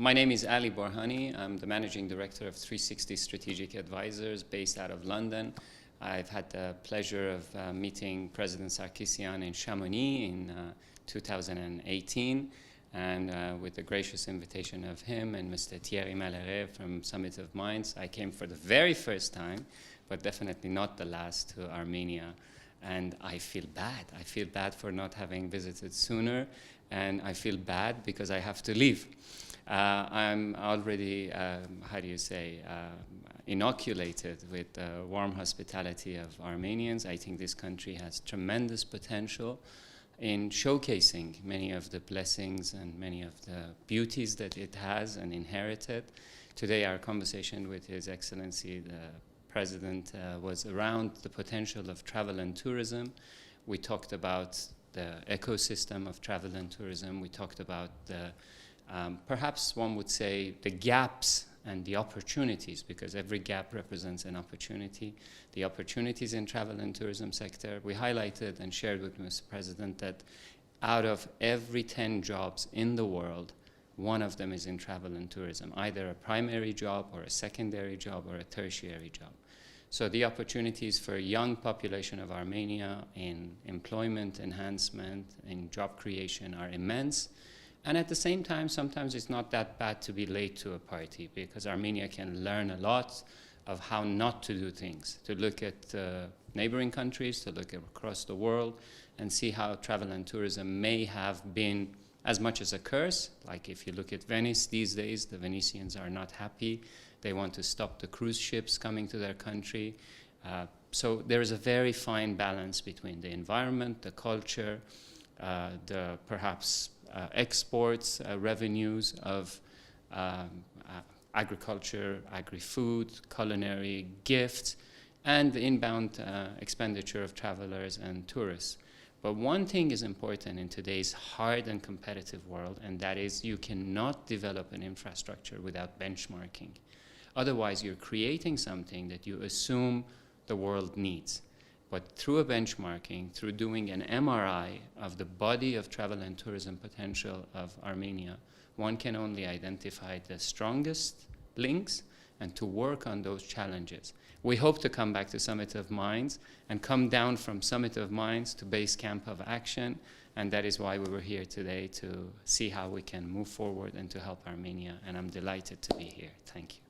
My name is Ali Borhani. I'm the Managing Director of 360 Strategic Advisors based out of London. I've had the pleasure of meeting President Sarkisian in Chamonix in 2018, and with the gracious invitation of him and Mr. Thierry Maleret from Summit of Minds, I came for the very first time, but definitely not the last, to Armenia. And I feel bad. I feel bad for not having visited sooner, and I feel bad because I have to leave. I'm already, inoculated with the warm hospitality of Armenians. I think this country has tremendous potential in showcasing many of the blessings and many of the beauties that it has and inherited. Today, our conversation with His Excellency, the President, was around the potential of travel and tourism. We talked about the ecosystem of travel and tourism. We talked about the perhaps one would say the gaps and the opportunities, because every gap represents an opportunity. The opportunities in travel and tourism sector. We highlighted and shared with Mr. President that out of every 10 jobs in the world, one of them is in travel and tourism, either a primary job or a secondary job or a tertiary job. So the opportunities for a young population of Armenia in employment enhancement, in job creation are immense. And at the same time, sometimes it's not that bad to be late to a party, because Armenia can learn a lot of how not to do things, to look at neighboring countries, to look across the world, and see how travel and tourism may have been as much as a curse. Like if you look at Venice these days, the Venetians are not happy. They want to stop the cruise ships coming to their country. So there is a very fine balance between the environment, the culture, the perhaps exports, revenues of agriculture, agri-food, culinary gifts, and the inbound expenditure of travelers and tourists. But one thing is important in today's hard and competitive world, and that is you cannot develop an infrastructure without benchmarking. Otherwise, you're creating something that you assume the world needs. But through a benchmarking, through doing an MRI of the body of travel and tourism potential of Armenia, one can only identify the strongest links and to work on those challenges. We hope to come back to Summit of Minds and come down from Summit of Minds to Base Camp of Action, and that is why we were here today, to see how we can move forward and to help Armenia, and I'm delighted to be here. Thank you.